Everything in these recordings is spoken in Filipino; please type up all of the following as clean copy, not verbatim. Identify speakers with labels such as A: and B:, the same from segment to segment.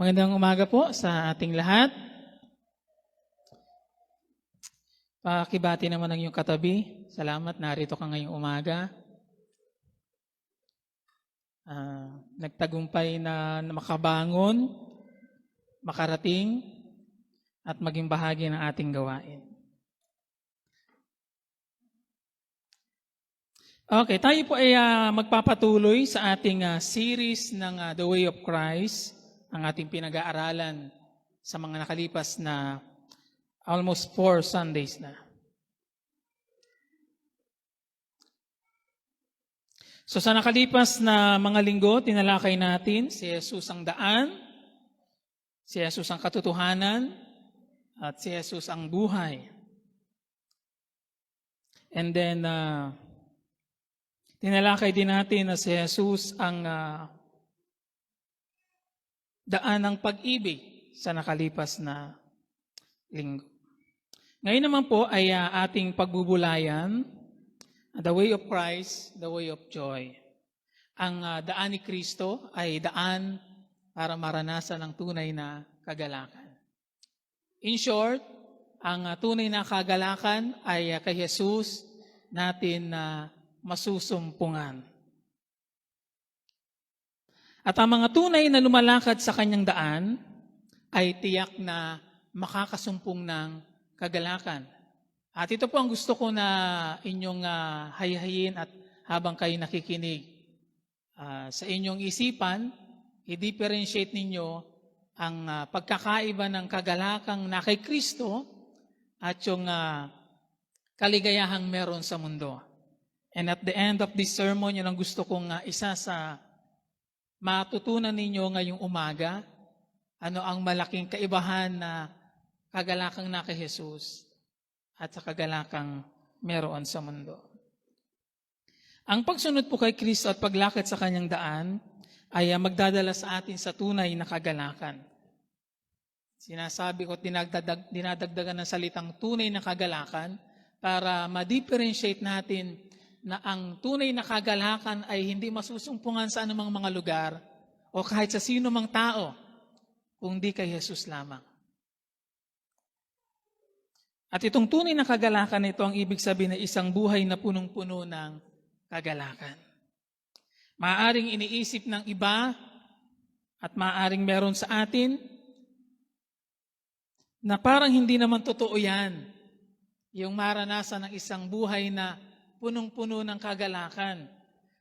A: Magandang umaga po sa ating lahat. Pakibati naman ang iyong katabi. Salamat, narito ka ngayong umaga. Nagtagumpay na makabangon, makarating, at maging bahagi ng ating gawain. Okay, tayo po ay magpapatuloy sa ating series ng The Way of Christ, ang ating pinag-aaralan sa mga nakalipas na almost 4 Sundays na. So sa nakalipas na mga linggo, tinalakay natin si Jesus ang daan, si Jesus ang katotohanan, at si Jesus ang buhay. And then, tinalakay din natin na si Jesus ang daan ng pag-ibig sa nakalipas na linggo. Ngayon naman po ay ating pagbubulayan, the way of Christ, the way of joy. Ang daan ni Kristo ay daan para maranasan ang tunay na kagalakan. In short, ang tunay na kagalakan ay kay Jesus natin masusumpungan. At ang mga tunay na lumalakad sa kanyang daan ay tiyak na makakasumpong ng kagalakan. At ito po ang gusto ko na inyong hayhayin at habang kayo nakikinig sa inyong isipan, i-differentiate ninyo ang pagkakaiba ng kagalakang na kay Kristo at yung kaligayahang meron sa mundo. And at the end of this sermon, yun ang gusto kong isa sa matutunan ninyo ngayong umaga, ano ang malaking kaibahan na kagalakang na kay Jesus at sa kagalakang meron sa mundo. Ang pagsunod po kay Kristo at paglakad sa kanyang daan ay magdadala sa atin sa tunay na kagalakan. Sinasabi ko at dinadagdagan ng salitang tunay na kagalakan para ma-differentiate natin na ang tunay na kagalakan ay hindi masusumpungan sa anumang mga lugar o kahit sa sino mang tao, kundi kay Jesus lamang. At itong tunay na kagalakan ito, ang ibig sabihin na isang buhay na punong-puno ng kagalakan. Maaaring iniisip ng iba at maaaring meron sa atin na parang hindi naman totoo yan, yung maranasan ng isang buhay na punong-puno ng kagalakan.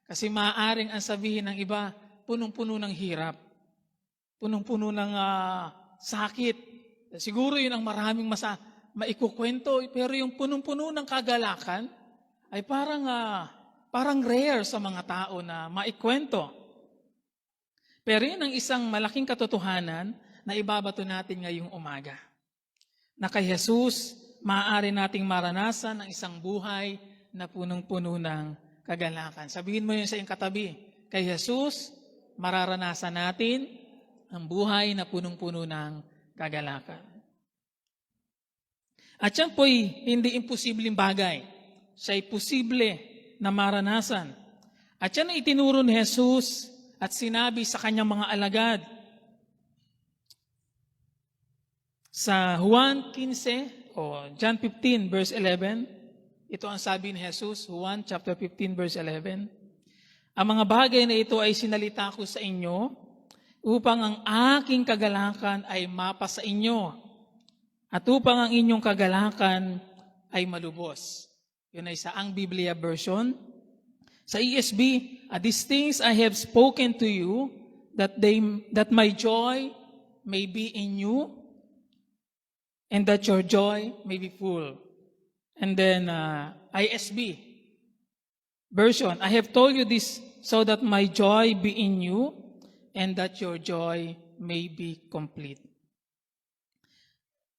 A: Kasi maaaring ang sabihin ng iba, punong-puno ng hirap, punong-puno ng sakit. Siguro yun ang maraming maikukwento, pero yung punong-puno ng kagalakan ay parang rare sa mga tao na maikwento. Pero yun ang isang malaking katotohanan na ibabato natin ngayong umaga. Na kay Jesus, maaari nating maranasan ang isang buhay na punong-puno ng kagalakan. Sabihin mo yun sa iyong katabi, kay Jesus, mararanasan natin ang buhay na punong-puno ng kagalakan. At yan po'y hindi imposibleng bagay. Siya'y posible na maranasan. At yan ay itinuro ni Jesus at sinabi sa kanyang mga alagad. Sa Juan 15 o John 15 verse 11, ito ang sabi ni Jesus, Juan chapter 15 verse 11. Ang mga bagay na ito ay sinalita ko sa inyo upang ang aking kagalakan ay mapa sa inyo at upang ang inyong kagalakan ay malubos. Yun ay sa Ang Biblia version. Sa ESV, these things I have spoken to you that my joy may be in you and that your joy may be full. And then ISB version, I have told you this so that my joy be in you and that your joy may be complete.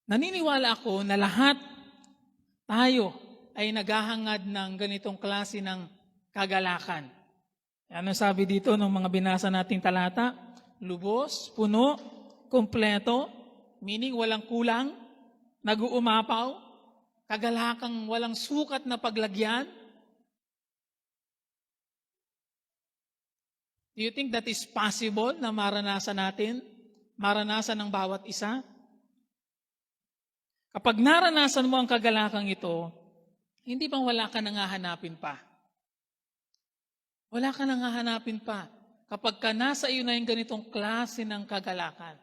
A: Naniniwala ako na lahat tayo ay naghahangad ng ganitong klase ng kagalakan. Ano sabi dito ng mga binasa nating talata? Lubos, puno, kompleto, meaning walang kulang, nag-uumapaw, kagalakang walang sukat na paglagyan. Do you think that is possible na maranasan natin? maranasan ng bawat isa? Kapag naranasan mo ang kagalakang ito, hindi bang wala ka nang hahanapin pa? Wala ka nang hahanapin pa kapag ka nasa iyo na yung ganitong klase ng kagalakan.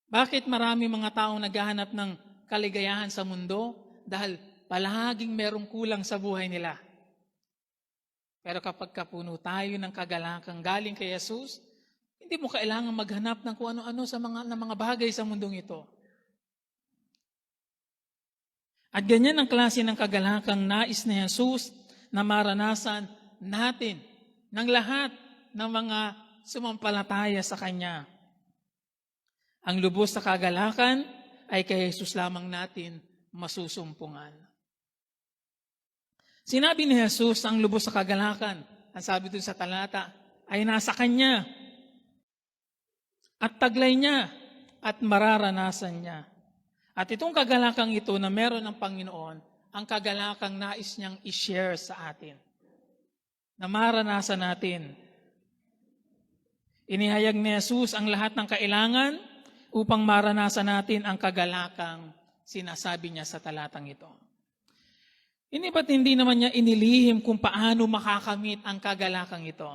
A: Bakit marami mga taong naghahanap ng kaligayahan sa mundo? Dahil palaging merong kulang sa buhay nila. Pero kapag kapuno tayo ng kagalakang galing kay Jesus, hindi mo kailangan maghanap ng kung ano-ano ng mga bagay sa mundong ito. At ganyan ang klase ng kagalakang nais ni Jesus na maranasan natin ng lahat ng mga sumampalataya sa Kanya. Ang lubos na kagalakan ay kay Jesus lamang natin masusumpungan. Sinabi ni Jesus ang lubos na kagalakan, ang sabi dun sa talata, ay nasa Kanya at taglay niya at mararanasan niya. At itong kagalakang ito na meron ng Panginoon, ang kagalakang nais niyang i-share sa atin. Na maranasan natin. Inihayag ni Jesus ang lahat ng kailangan upang maranasan natin ang kagalakang sinasabi niya sa talatang ito. Ba't hindi naman niya inilihim kung paano makakamit ang kagalakang ito?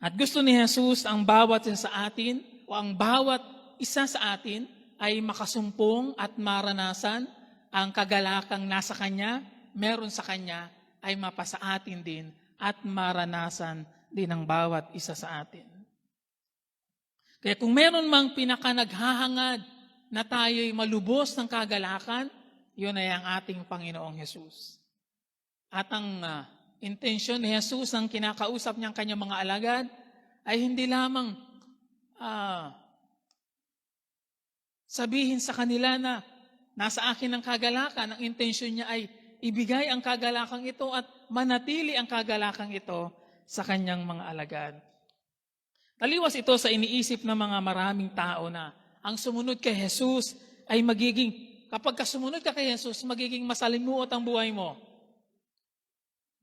A: At gusto ni Jesus ang bawat isa sa atin o ang bawat isa sa atin ay makasumpong at maranasan ang kagalakang nasa Kanya, meron sa Kanya, ay mapasa atin din at maranasan din ng bawat isa sa atin. Kaya kung meron mang pinakanaghahangad na tayo'y malubos ng kagalakan, yun ay ang ating Panginoong Jesus. At ang intensyon ni Jesus ang kinakausap niyang kanyang mga alagad ay hindi lamang sabihin sa kanila na nasa akin ang kagalakan. Ang intensyon niya ay ibigay ang kagalakang ito at manatili ang kagalakang ito sa kanyang mga alagad. Taliwas ito sa iniisip ng mga maraming tao na ang sumunod kay Jesus ay kapag sumunod ka kay Jesus, magiging masalimuot ang buhay mo.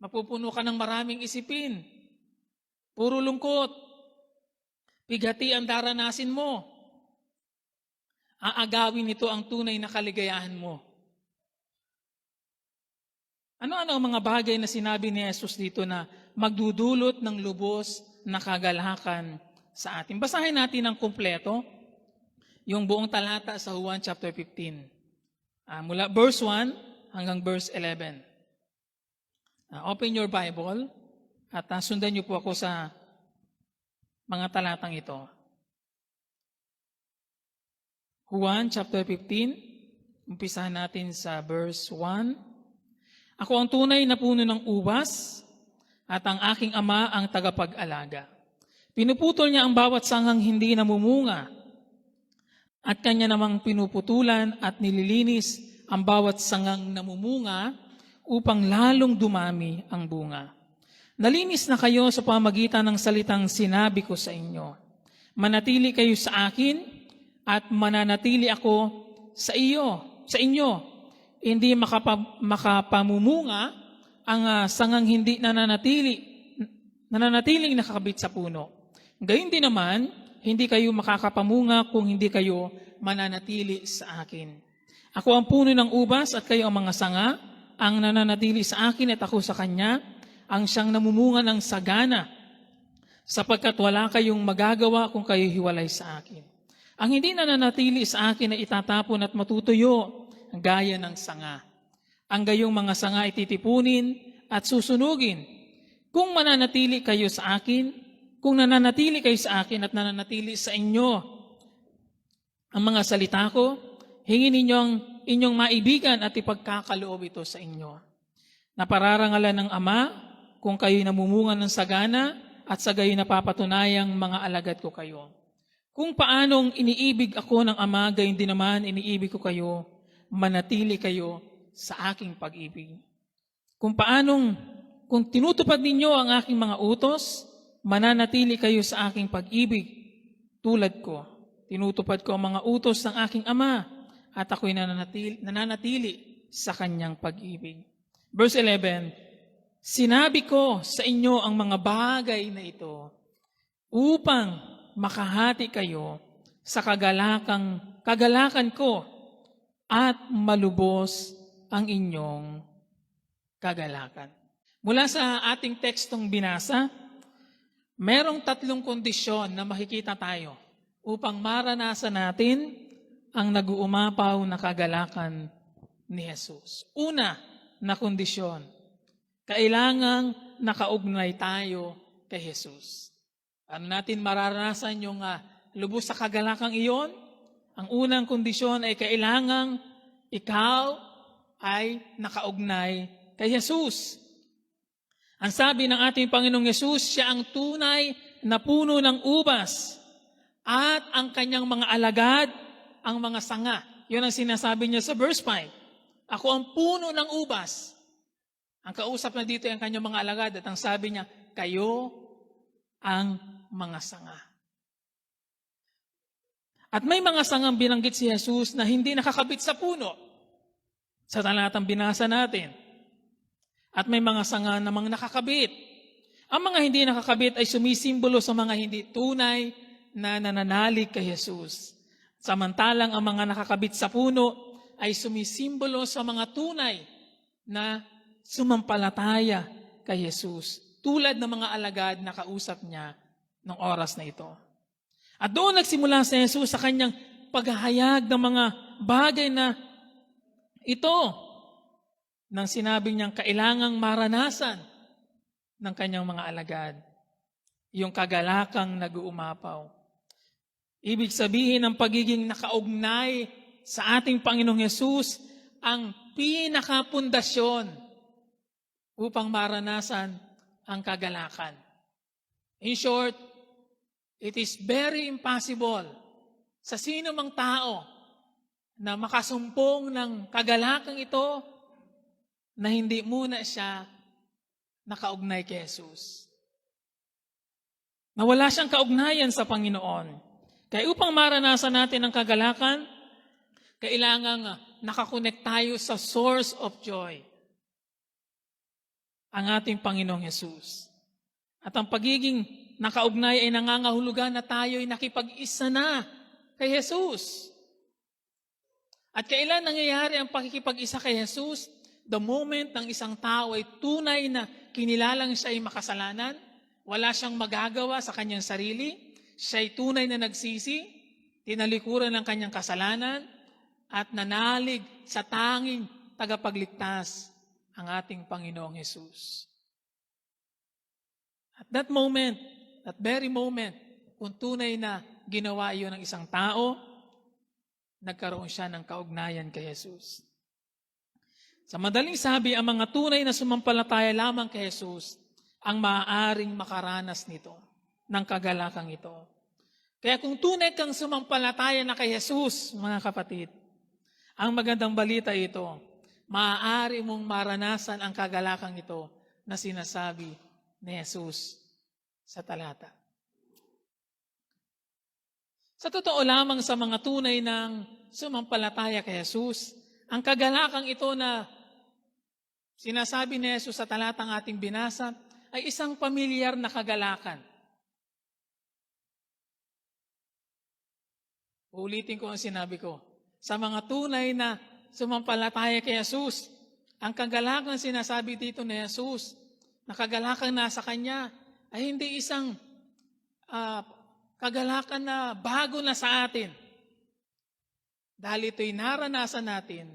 A: Mapupuno ka ng maraming isipin. Puro lungkot. Pighati ang daranasin mo. Aagawin nito ang tunay na kaligayahan mo. Ano-ano ang mga bagay na sinabi ni Jesus dito na magdudulot ng lubos na kagalakan sa atin? Basahin natin ang kumpleto, yung buong talata sa Juan chapter 15. Mula verse 1 hanggang verse 11. Open your Bible at sundan niyo po ako sa mga talatang ito. Juan chapter 15, umpisahan natin sa verse 1. Ako ang tunay na puno ng ubas at ang aking ama ang tagapag-alaga. Pinuputol niya ang bawat sangang hindi namumunga at kanya namang pinuputulan at nililinis ang bawat sangang namumunga upang lalong dumami ang bunga. Nalinis na kayo sa pamagitan ng salitang sinabi ko sa inyo. Manatili kayo sa akin at mananatili ako sa inyo. Hindi makapamumunga ang sangang hindi nananatiling nakakabit sa puno. Gayun din naman, hindi kayo makakapamunga kung hindi kayo mananatili sa akin. Ako ang puno ng ubas at kayo ang mga sanga, ang nananatili sa akin at ako sa kanya, ang siyang namumunga ng sagana, sapagkat wala kayong magagawa kung kayo hiwalay sa akin. Ang hindi nananatili sa akin ay itatapon at matutuyo, gaya ng sanga. Ang gayong mga sanga ay titipunin at susunugin. Kung nananatili kayo sa akin at nananatili sa inyo ang mga salita ko, hingin ninyo ang inyong maibigan at ipagkakaloob ito sa inyo. Napararangalan ng Ama kung kayo'y namumunga ng sagana at sa gayo'y napapatunayang mga alagad ko kayo. Kung paanong iniibig ako ng Ama, gayon din naman iniibig ko kayo, manatili kayo sa aking pag-ibig. Kung tinutupad ninyo ang aking mga utos, mananatili kayo sa aking pag-ibig tulad ko. Tinutupad ko ang mga utos ng aking Ama at ako'y nananatili sa kanyang pag-ibig. Verse 11, sinabi ko sa inyo ang mga bagay na ito upang makahati kayo sa kagalakan ko at malubos ang inyong kagalakan. Mula sa ating tekstong binasa, merong 3 kondisyon na makikita tayo upang maranasan natin ang nag-uumapaw na kagalakan ni Jesus. Una na kondisyon, kailangang nakaugnay tayo kay Jesus. Ano natin mararanasan yung lubos sa kagalakang iyon? Ang unang kondisyon ay kailangang ikaw ay nakaugnay kay Jesus. Ang sabi ng ating Panginoong Jesus, siya ang tunay na puno ng ubas at ang kanyang mga alagad, ang mga sanga. Yun ang sinasabi niya sa verse 5. Ako ang puno ng ubas. Ang kausap na dito ay ang kanyang mga alagad at ang sabi niya, kayo ang mga sanga. At may mga sangang binanggit si Jesus na hindi nakakabit sa puno. Sa talatang binasa natin. At may mga sanga namang nakakabit. Ang mga hindi nakakabit ay sumisimbolo sa mga hindi tunay na nananalig kay Jesus. Samantalang ang mga nakakabit sa puno ay sumisimbolo sa mga tunay na sumampalataya kay Jesus. Tulad ng mga alagad na kausap niya ng oras na ito. At doon nagsimula si Jesus sa kanyang paghahayag ng mga bagay na ito nang sinabi niyang kailangang maranasan ng kanyang mga alagad. Yung kagalakang nag-uumapaw. Ibig sabihin ng pagiging nakaugnay sa ating Panginoong Jesus ang pinakapundasyon upang maranasan ang kagalakan. In short, it is very impossible sa sino mang tao na makasumpong ng kagalakang ito na hindi muna siya nakaugnay kay Jesus. Na wala siyang kaugnayan sa Panginoon. Kaya upang maranasan natin ang kagalakan, kailangang nakakonect tayo sa source of joy, ang ating Panginoong Jesus. At ang pagiging nakaugnay ay nangangahulugan na tayo ay nakipag-isa na kay Jesus. At kailan nangyayari ang pakikipag-isa kay Jesus? The moment ng isang tao ay tunay na kinilalang siya ay makasalanan, wala siyang magagawa sa kanyang sarili, siya ay tunay na nagsisi, tinalikuran ng kanyang kasalanan, at nanalig sa tanging tagapagligtas, ang ating Panginoong Jesus. At that moment, that very moment, kung tunay na ginawa iyon ng isang tao, nagkaroon siya ng kaugnayan kay Jesus. Sa madaling sabi, ang mga tunay na sumampalataya lamang kay Jesus ang maaaring makaranas nito, ng kagalakang ito. Kaya kung tunay kang sumampalataya na kay Jesus, mga kapatid, ang magandang balita ito, maaari mong maranasan ang kagalakang ito na sinasabi ni Jesus sa talata. Sa totoo lamang sa mga tunay ng sumampalataya kay Jesus, ang kagalakang ito na sinasabi ni Jesus sa talatang ating binasa ay isang pamilyar na kagalakan. Uulitin ko ang sinabi ko. Sa mga tunay na sumampalataya kay Jesus, ang kagalakan sinasabi dito ni Jesus, na kagalakan nasa Kanya, ay hindi isang kagalakan na bago na sa atin. Dahil ito'y naranasan natin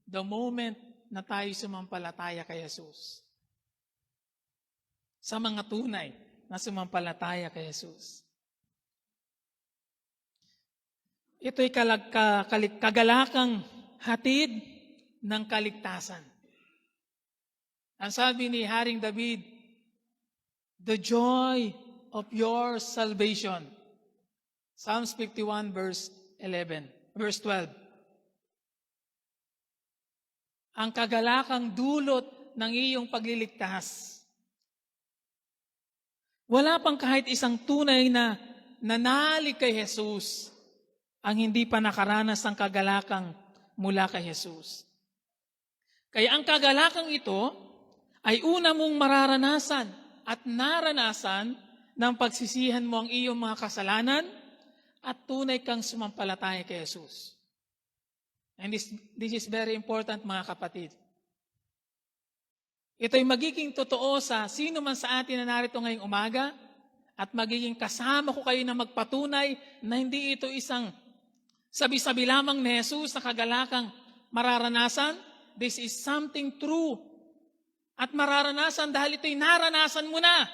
A: the moment na tayo sumampalataya kay Jesus. Sa mga tunay na sumampalataya kay Jesus. Ito'y kagalakang hatid ng kaligtasan. Ang sabi ni Haring David, the joy of your salvation. Psalms 51 verse 12. Ang kagalakang dulot ng iyong pagliligtas. Wala pang kahit isang tunay na nanalig kay Jesus ang hindi pa nakaranas ng kagalakang mula kay Jesus. Kaya ang kagalakang ito ay una mong mararanasan at naranasan ng pagsisihan mo ang iyong mga kasalanan at tunay kang sumampalataya kay Jesus. And this is very important, mga kapatid. Ito'y magiging totoo sa sino man sa atin na narito ngayong umaga at magiging kasama ko kayo na magpatunay na hindi ito isang sabi-sabi lamang ni Jesus na kagalakang mararanasan. This is something true. At mararanasan dahil ito'y naranasan mo na.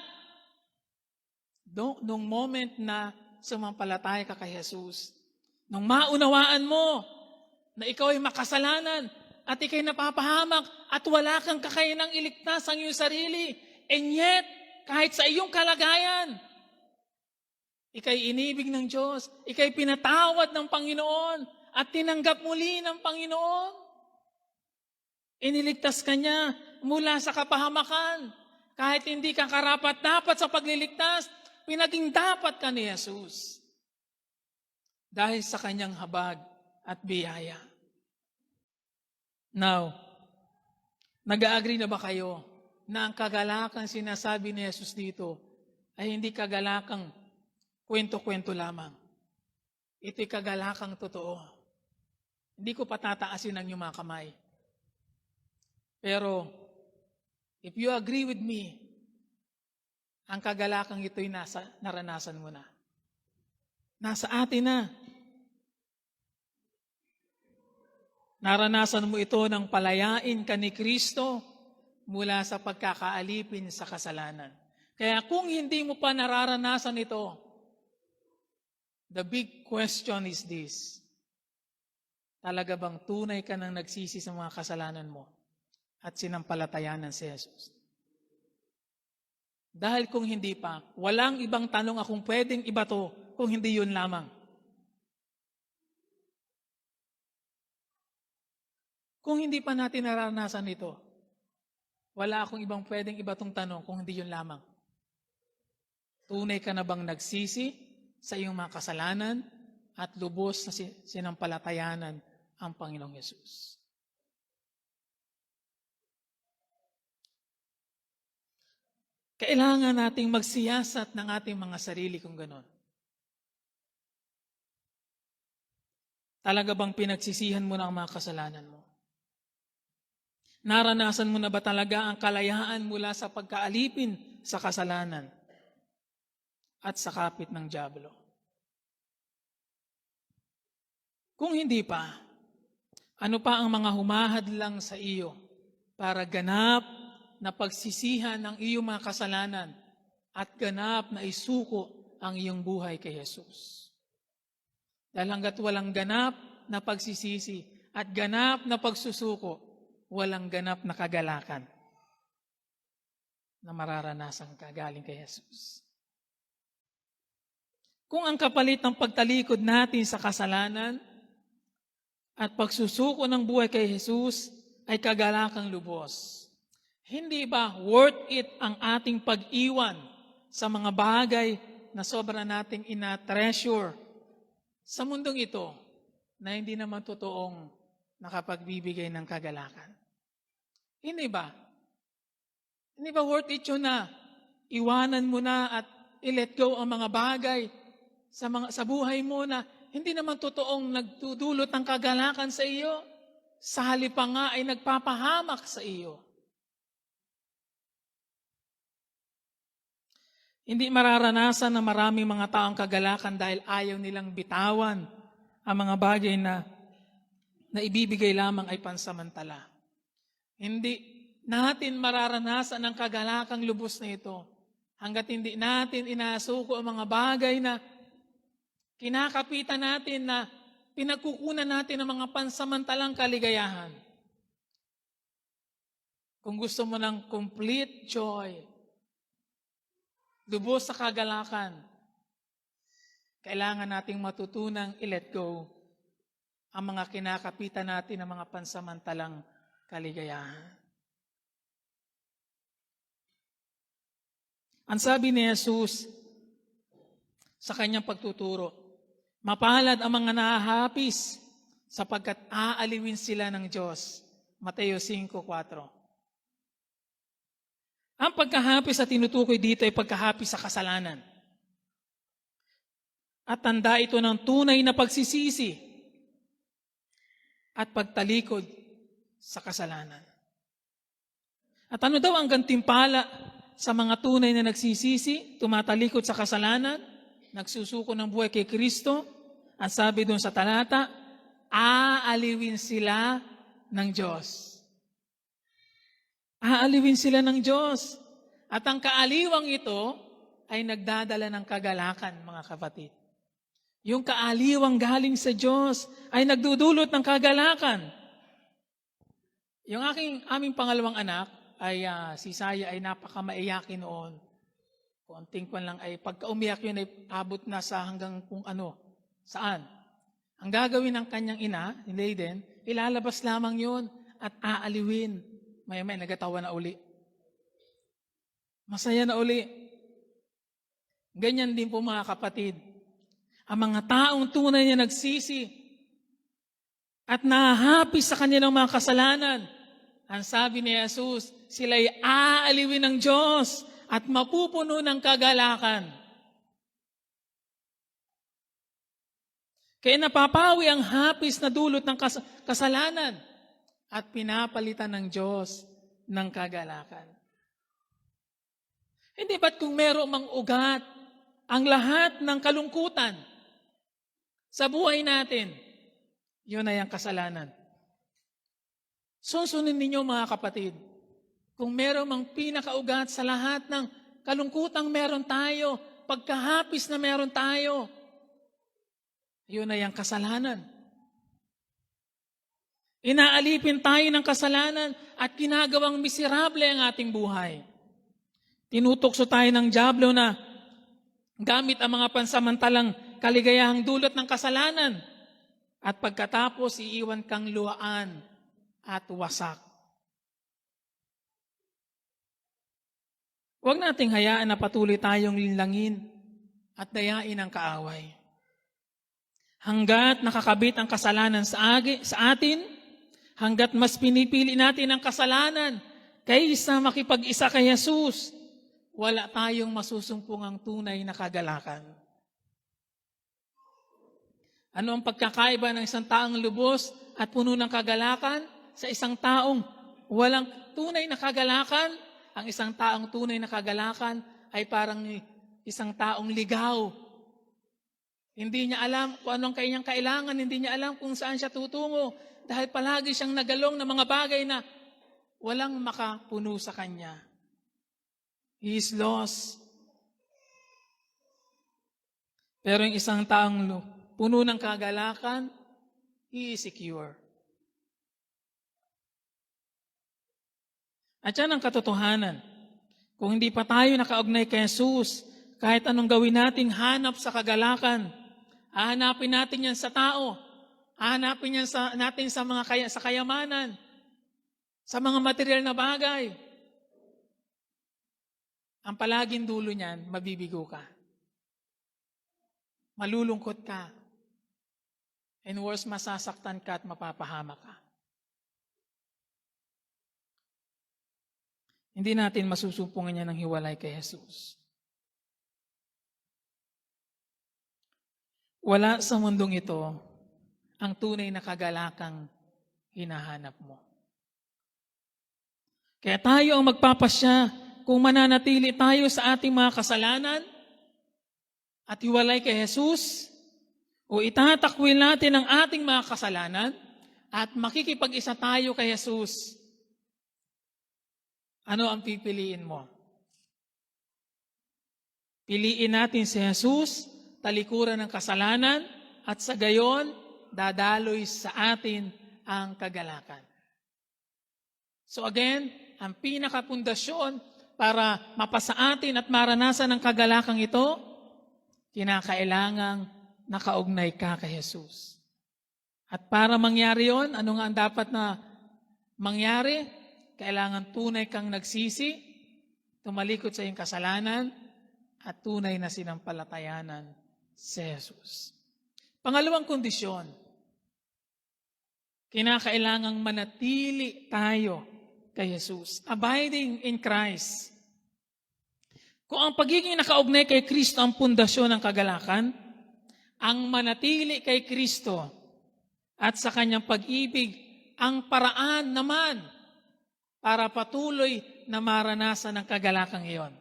A: Nung moment na sumampalataya ka kay Jesus, nung maunawaan mo na ikaw ay makasalanan at ikaw'y napapahamak at wala kang kakayanang iligtas ang iyong sarili, and yet, kahit sa iyong kalagayan, ikaw'y inibig ng Diyos, ikaw'y pinatawad ng Panginoon at tinanggap muli ng Panginoon. Iniligtas ka niya mula sa kapahamakan. Kahit hindi ka karapat-dapat sa pagliligtas, pinaging dapat ka ni Jesus. Dahil sa kanyang habag at biyaya. Now, nag-agree na ba kayo na ang kagalakang sinasabi ni Jesus dito ay hindi kagalakang kwento-kwento lamang? Ito'y kagalakang totoo. Hindi ko patataasin ang iyong mga kamay. Pero, if you agree with me, ang kagalakang ito'y naranasan mo na. Nasa atin na. Naranasan mo ito ng palayain ka ni Kristo mula sa pagkakaalipin sa kasalanan. Kaya kung hindi mo pa nararanasan ito, the big question is this: talaga bang tunay ka nang nagsisi sa mga kasalanan mo at sinampalatayanan si Jesus? Dahil kung hindi pa, walang ibang tanong akong pwedeng ibato kung hindi yun lamang. Kung hindi pa natin naranasan ito, wala akong ibang pwedeng ibatong tanong kung hindi yun lamang. Tunay ka na bang nagsisi sa iyong mga kasalanan at lubos na sinampalatayanan ang Panginoong Yesus? Kailangan nating magsiyasat ng ating mga sarili kung ganon. Talaga bang pinagsisihan mo na ang mga kasalanan mo? Naranasan mo na ba talaga ang kalayaan mula sa pagkaalipin sa kasalanan at sa kapit ng dyablo? Kung hindi pa, ano pa ang mga humahadlang sa iyo para ganap na pagsisihan ang iyong mga kasalanan at ganap na isuko ang iyong buhay kay Jesus? Dahil hanggat walang ganap na pagsisisi at ganap na pagsusuko, walang ganap na kagalakan na mararanasan ka galing kay Jesus. Kung ang kapalit ng pagtalikod natin sa kasalanan at pagsusuko ng buhay kay Jesus ay kagalakang lubos, hindi ba worth it ang ating pag-iwan sa mga bagay na sobra nating ina-treasure sa mundong ito na hindi naman totoong nakapagbibigay ng kagalakan? Hindi ba? Hindi ba worth it yun na iwanan mo na at i-let go ang mga bagay sa buhay mo na hindi naman totoong nagdudulot ng kagalakan sa iyo? Sa halip pa nga ay nagpapahamak sa iyo. Hindi mararanasan ng maraming mga taong kagalakan dahil ayaw nilang bitawan ang mga bagay na ibibigay lamang ay pansamantala. Hindi natin mararanasan ang kagalakang lubos na ito hanggat hindi natin inasuko ang mga bagay na kinakapitan natin, na pinagkukunan natin ng mga pansamantalang kaligayahan. Kung gusto mo ng complete joy, lubos sa kagalakan, kailangan nating matutunang i-let go ang mga kinakapitan natin ng mga pansamantalang kaligayahan. Ang sabi ni Jesus sa kanyang pagtuturo, mapalad ang mga nahahapis sapagkat aaliwin sila ng Diyos. Mateo 5:4. Ang pagkahapis sa tinutukoy dito ay pagkahapis sa kasalanan. At tanda ito ng tunay na pagsisisi at pagtalikod sa kasalanan. At ano daw ang gantimpala sa mga tunay na nagsisisi, tumatalikod sa kasalanan, nagsusuko ng buhay kay Kristo? At sabi doon sa talata, aaliwin sila ng Diyos. Aaliwin sila ng Diyos. At ang kaaliwang ito ay nagdadala ng kagalakan, mga kapatid. Yung kaaliwang galing sa Diyos ay nagdudulot ng kagalakan. Yung aming pangalawang anak, ay si Saya ay napakamaiyakin noon. Konting kwan lang ay pagka umiyak yun ay abot na sa hanggang kung ano, saan. Ang gagawin ng kanyang ina, ni Layden, ilalabas lamang yun at aaliwin. Maya-maya nagatawa na uli. Masaya na uli. Ganyan din po mga kapatid. Ang mga taong tunay na nagsisi at nahahapis sa kanilang mga kasalanan, ang sabi ni Jesus, sila'y aaliwin ng Diyos at mapupuno ng kagalakan. Kaya napapawi ang hapis na dulot ng kasalanan at pinapalitan ng Diyos ng kagalakan. Hindi ba't kung meron mang ugat ang lahat ng kalungkutan sa buhay natin, yun ay ang kasalanan. Susunod ninyo mga kapatid, kung meron mang pinakaugat sa lahat ng kalungkutang meron tayo, pagkahapis na meron tayo, yun ay ang kasalanan. Inaalipin tayo ng kasalanan at ginagawang miserable ang ating buhay. Tinutokso tayo ng dyablo na gamit ang mga pansamantalang kaligayahang dulot ng kasalanan at pagkatapos iiwan kang luhaan at wasak. Huwag nating hayaan na patuloy tayong linlangin at dayain ang kaaway. Hanggat nakakabit ang kasalanan sa atin, hanggat mas pinipili natin ang kasalanan kaysa makipag-isa kay Jesus, wala tayong masusumpungang tunay na kagalakan. Ano ang pagkakaiba ng isang taong lubos at puno ng kagalakan sa isang taong walang tunay na kagalakan? Ang isang taong tunay na kagalakan ay parang isang taong ligaw. Hindi niya alam kung anong kanyang kailangan, hindi niya alam kung saan siya tutungo dahil palagi siyang nagalong ng mga bagay na walang makapuno sa kanya. He is lost. Pero yung isang taong puno ng kagalakan, he is secure. At yan ang katotohanan. Kung hindi pa tayo nakaugnay kay Jesus, kahit anong gawin nating hanap sa kagalakan, hahanapin natin yan sa tao, hahanapin yan natin sa sa kayamanan, sa mga material na bagay. Ang palaging dulo niyan, mabibigo ka. Malulungkot ka. And worse, masasaktan ka at mapapahama ka. Hindi natin masusumpungan niya ng hiwalay kay Jesus. Wala sa mundong ito ang tunay na kagalakang hinahanap mo. Kaya tayo ang magpapasya kung mananatili tayo sa ating mga kasalanan at hiwalay kay Jesus, o itatakwil natin ang ating mga kasalanan at makikipag-isa tayo kay Jesus. Ano ang pipiliin mo? Piliin natin si Jesus, talikuran ng kasalanan, at sa gayon, dadaloy sa atin ang kagalakan. So again, ang pinakapundasyon para mapasa atin at maranasan ang kagalakang ito, kinakailangang nakaugnay ka kay Jesus. At para mangyari yon, ano nga ang dapat na mangyari? Kailangan tunay kang nagsisi, tumalikod sa iyong kasalanan, at tunay na sinampalatayanan si Jesus. Pangalawang kondisyon, kinakailangang manatili tayo kay Jesus, abiding in Christ. Kung ang pagiging nakaugnay kay Kristo ang pundasyon ng kagalakan, ang manatili kay Kristo at sa kanyang pag-ibig ang paraan naman para patuloy na maranasan ang kagalakang iyon.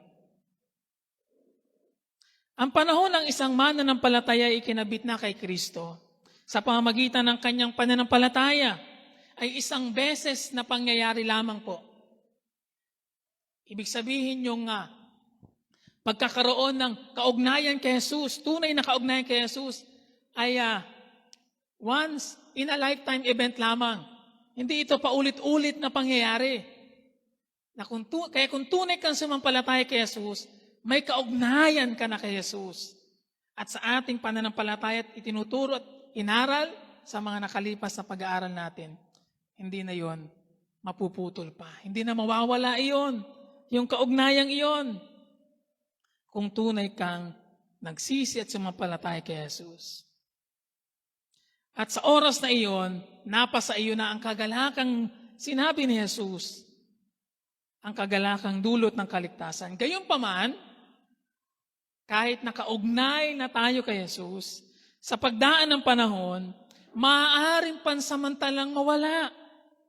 A: Ang panahon ng isang mananampalataya ay ikinabit na kay Kristo sa pamamagitan ng kanyang pananampalataya ay isang beses na pangyayari lamang po. Ibig sabihin yung pagkakaroon ng kaugnayan kay Jesus, tunay na kaugnayan kay Jesus, ay once in a lifetime event lamang. Hindi ito paulit-ulit na pangyayari. Kaya kung tunay kang sumampalataya kay Jesus, may kaugnayan ka na kay Jesus. At sa ating pananampalataya itinuturo at inaral sa mga nakalipas sa pag-aaral natin, hindi na yon mapuputol pa. Hindi na mawawala iyon, yung kaugnayang iyon. Kung tunay kang nagsisi at sumampalataya kay Jesus. At sa oras na iyon, napasa iyo na ang kagalakang sinabi ni Jesus, ang kagalakang dulot ng kaligtasan. Gayunpaman, kahit nakaugnay na tayo kay Jesus, sa pagdaan ng panahon, maaaring pansamantalang mawala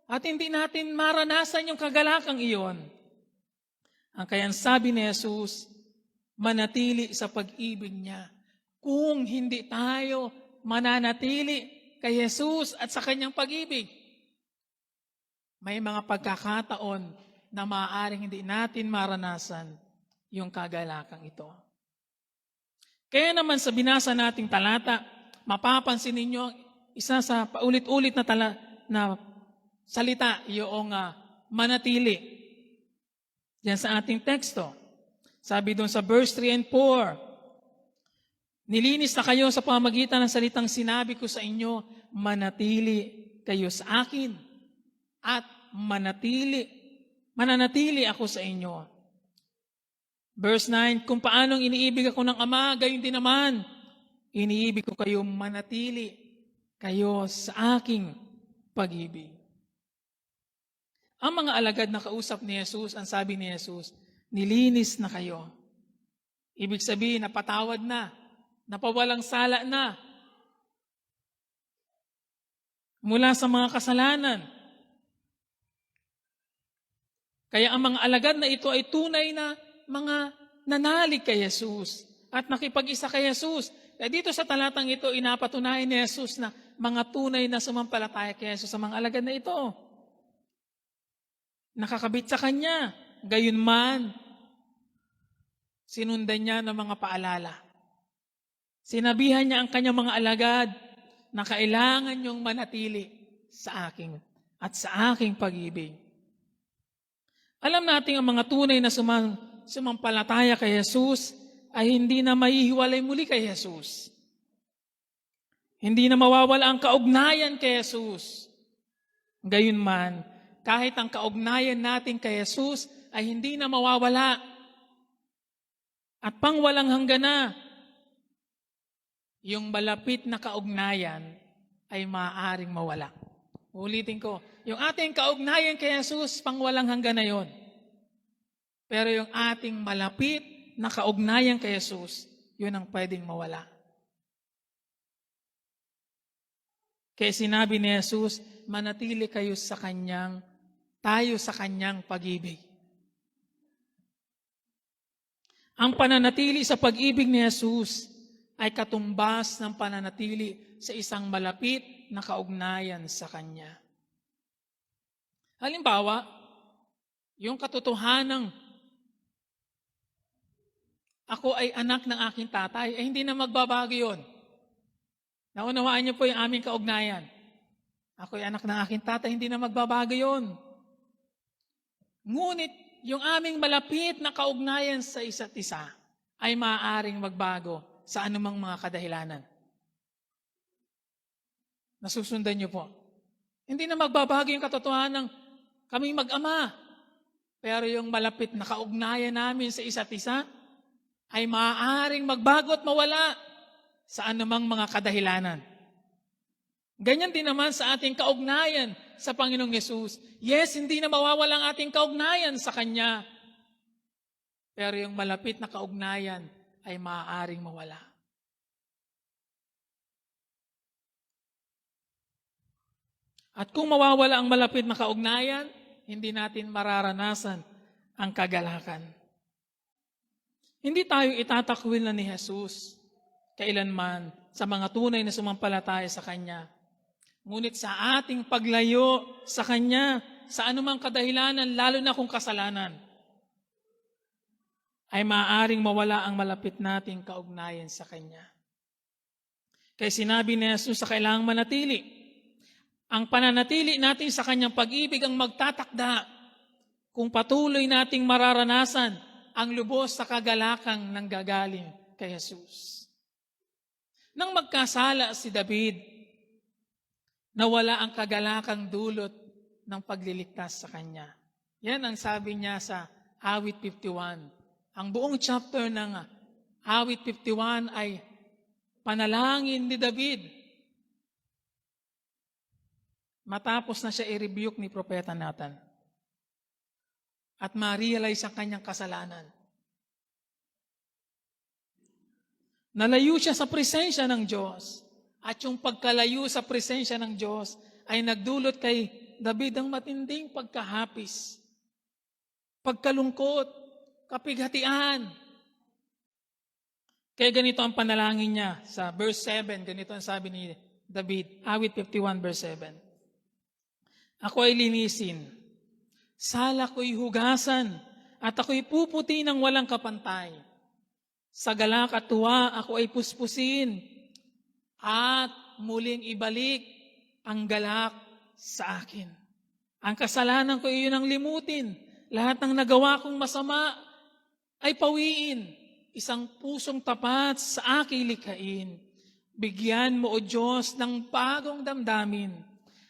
A: at hindi natin maranasan yung kagalakang iyon. Ang kayang sabi ni Jesus, manatili sa pag-ibig niya. Kung hindi tayo mananatili kay Jesus at sa kanyang pag-ibig, may mga pagkakataon na maaaring hindi natin maranasan yung kagalakang ito. Kaya naman sa binasa nating talata, mapapansin ninyo isa sa paulit-ulit na salita, yung manatili. Diyan sa ating teksto. Sabi doon sa verse 3 and 4, nilinis na kayo sa pamamagitan ng salitang sinabi ko sa inyo, manatili kayo sa akin at mananatili ako sa inyo. Verse 9, kung paanong iniibig ako ng Ama, gayon din naman, iniibig ko kayo, manatili kayo sa aking pag-ibig. Ang mga alagad na kausap ni Jesus, ang sabi ni Jesus, nilinis na kayo. Ibig sabihin, napatawad na, napawalang sala na, mula sa mga kasalanan. Kaya ang mga alagad na ito ay tunay na mga nanalig kay Jesus at nakipag-isa kay Jesus. Kaya dito sa talatang ito, inapatunayan ni Jesus na mga tunay na sumampalataya kay Jesus sa mga alagad na ito. Nakakabit sa Kanya. Gayunman, sinundan niya ng mga paalala. Sinabihan niya ang Kanyang mga alagad na kailangan niyong manatili sa akin at sa aking pag-ibig. Alam natin ang mga tunay na sumampalataya kay Jesus ay hindi na mahihiwalay muli kay Jesus. Hindi na mawawala ang kaugnayan kay Jesus. Gayunman, kahit ang kaugnayan natin kay Jesus ay hindi na mawawala at pangwalang hanggan na, yung malapit na kaugnayan ay maaaring mawala. Ulitin ko, yung ating kaugnayan kay Jesus, pangwalang hanggan na yon. Pero yung ating malapit na kaugnayan kay Jesus, yun ang pwedeng mawala. Kaya sinabi ni Jesus, manatili kayo sa tayo sa Kanyang pag-ibig. Ang pananatili sa pag-ibig ni Jesus ay katumbas ng pananatili sa isang malapit na kaugnayan sa Kanya. Halimbawa, yung katotohanang ako ay anak ng aking tatay, ay hindi na magbabago yun. Naunawaan niyo po yung aming kaugnayan. Ako ay anak ng aking tatay, hindi na magbabago yun. Ngunit, yung aming malapit na kaugnayan sa isa't isa ay maaaring magbago sa anumang mga kadahilanan. Nasusundan niyo po. Hindi na magbabago yung katotohanan ng kaming mag-ama. Pero yung malapit na kaugnayan namin sa isa't isa ay maaaring magbago at mawala sa anumang mga kadahilanan. Ganyan din naman sa ating kaugnayan sa Panginoong Yesus. Yes, hindi na mawawala ang ating kaugnayan sa Kanya. Pero yung malapit na kaugnayan ay maaaring mawala. At kung mawawala ang malapit na kaugnayan, hindi natin mararanasan ang kagalakan. Hindi tayo itatakwil na ni Jesus kailanman sa mga tunay na sumampalataya sa Kanya. Ngunit sa ating paglayo sa Kanya, sa anumang kadahilanan, lalo na kung kasalanan, ay maaaring mawala ang malapit nating kaugnayan sa Kanya. Kaya sinabi ni Jesus sa kailangang manatili. Ang pananatili natin sa Kanyang pag-ibig ang magtatakda kung patuloy nating mararanasan ang lubos sa kagalakang nanggagaling kay Jesus. Nang magkasala si David, nawala ang kagalakang dulot ng pagliligtas sa kanya. Yan ang sabi niya sa Awit 51. Ang buong chapter ng Awit 51 ay panalangin ni David matapos na siya i-rebuke ni Propeta Nathan at ma-realize ang kanyang kasalanan. Nalayo siya sa presensya ng Diyos. At yung pagkalayo sa presensya ng Diyos ay nagdulot kay David ang matinding pagkahapis, pagkalungkot, kapighatian. Kaya ganito ang panalangin niya sa verse 7. Ganito ang sabi ni David, Awit 51 verse 7. Ako ay linisin, sala ko'y hugasan, at ako'y puputi ng walang kapantay. Sa galak at tuwa ako ay puspusin at muling ibalik ang galak sa akin. Ang kasalanan ko iyon ang limutin. Lahat ng nagawa kong masama ay pawiin. Isang pusong tapat sa aking likhain. Bigyan mo, O Diyos, ng bagong damdamin.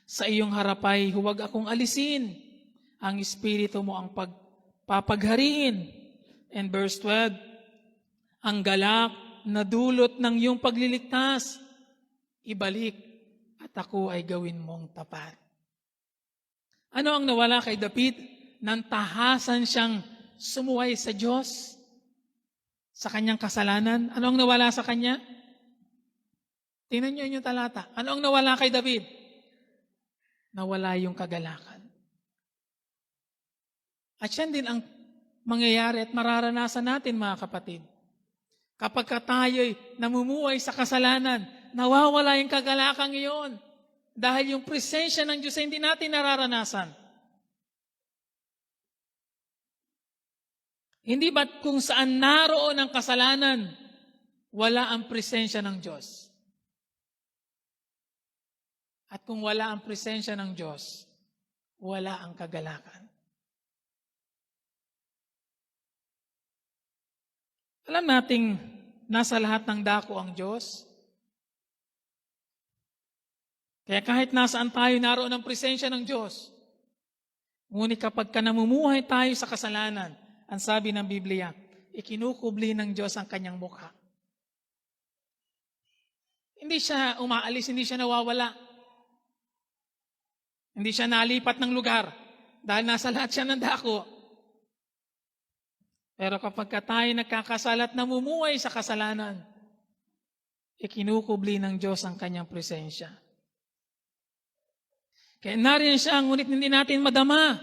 A: Sa iyong harapay huwag akong alisin. Ang Espiritu mo ang pagpapaghariin. And verse 12, ang galak na dulot ng iyong pagliligtas, ibalik at ako ay gawin mong tapat. Ano ang nawala kay David? Nang tahasan siyang sumuway sa Diyos sa kanyang kasalanan. Ano ang nawala sa kanya? Tingnan niyo yung talata. Ano ang nawala kay David? Nawala yung kagalakan. At yan din ang mangyayari at mararanasan natin, mga kapatid. Kapag tayo'y namumuhay sa kasalanan, nawawala yung kagalakang iyon. Dahil yung presensya ng Diyos ay hindi natin nararanasan. Hindi ba't kung saan naroon ang kasalanan, wala ang presensya ng Diyos? At kung wala ang presensya ng Diyos, wala ang kagalakan. Alam nating nasa lahat ng dako ang Diyos. Kaya kahit nasaan tayo, naroon ang presensya ng Diyos. Ngunit kapag namumuhay tayo sa kasalanan, ang sabi ng Biblia, ikinukubli ng Diyos ang kanyang mukha. Hindi siya umaalis, hindi siya nawawala. Hindi siya nalipat ng lugar dahil nasa lahat siya ng dako. Pero kapag tayo nagkakasala at namumuhay sa kasalanan, ikinukubli ng Diyos ang kanyang presensya. Kaya nariyan siya, ngunit hindi natin madama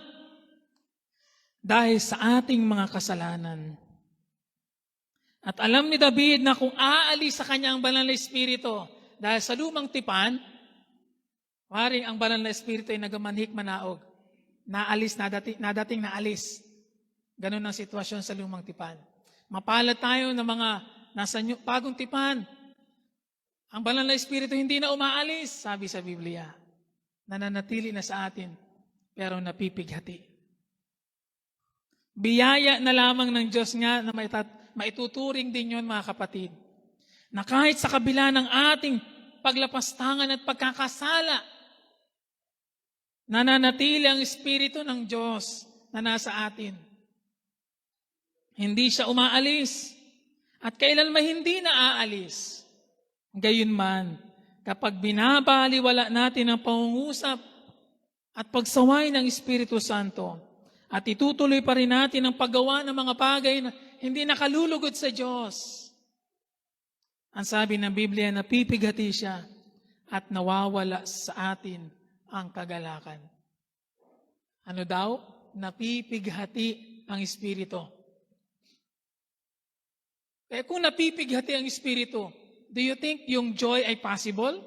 A: dahil sa ating mga kasalanan. At alam ni David na kung aalis sa kanya ang banal na Espiritu dahil sa lumang tipan, maring ang banal na Espiritu ay nagamanhik manaog. Naalis, nadating naalis. Ganun ang sitwasyon sa lumang tipan. Mapalad tayo ng mga nasa bagong tipan. Ang banal na Espiritu hindi na umaalis, sabi sa Biblia. Nananatili na sa atin, pero napipighati. Biyaya na lamang ng Diyos nga na maituturing din yun, mga kapatid. Na kahit sa kabila ng ating paglapastangan at pagkakasala, nananatili ang Espiritu ng Diyos na nasa atin. Hindi siya umaalis. At kailanman hindi na aalis. Gayunman, kapag binabaliwala natin ang pangungusap at pagsaway ng Espiritu Santo, at itutuloy pa rin natin ang paggawa ng mga bagay na hindi nakalulugod sa Diyos, ang sabi ng Biblia, napipighati siya at nawawala sa atin ang kagalakan. Ano daw? Napipighati ang Espiritu. Kaya kung napipighati ang Espiritu, do you think yung joy ay possible?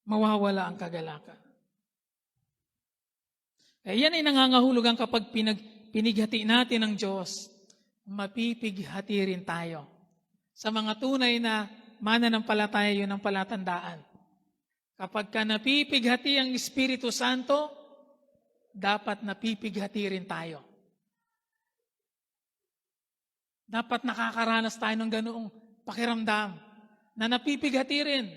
A: Mawawala ang kagalakan. Kaya yan ay nangangahulugan kapag pinighati natin ng Diyos, mapipighati rin tayo. Sa mga tunay na mananampalataya, yun ang palatandaan. Kapag ka napipighati ang Espiritu Santo, dapat napipighati rin tayo. Dapat nakakaranas tayo ng ganoong pakiramdam na napipighati rin.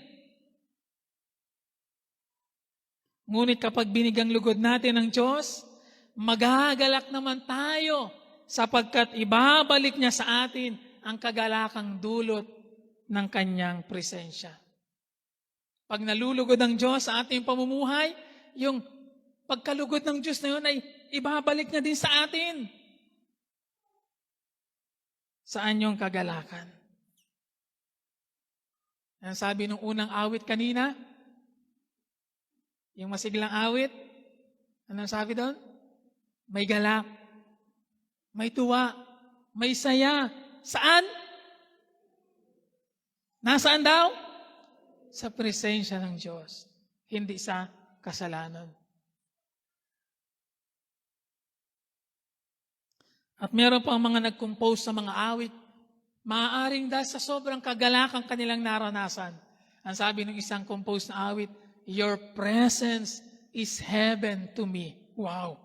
A: Ngunit kapag binigang lugod natin ng Diyos, magagalak naman tayo sapagkat ibabalik niya sa atin ang kagalakang dulot ng kanyang presensya. Pag nalulugod ang Diyos sa ating pamumuhay, yung pagkalugod ng Diyos na yun ay ibabalik niya din sa atin. Saan yung kagalakan? Ang sabi ng unang awit kanina, yung masiglang awit, anong sabi doon? May galak, may tuwa, may saya. Saan? Nasaan daw? Sa presensya ng Diyos, hindi sa kasalanan. At meron pang mga nag-compose sa mga awit, maaaring dahil sa sobrang kagalakang kanilang naranasan. Ang sabi ng isang compose na awit, your presence is heaven to me. Wow!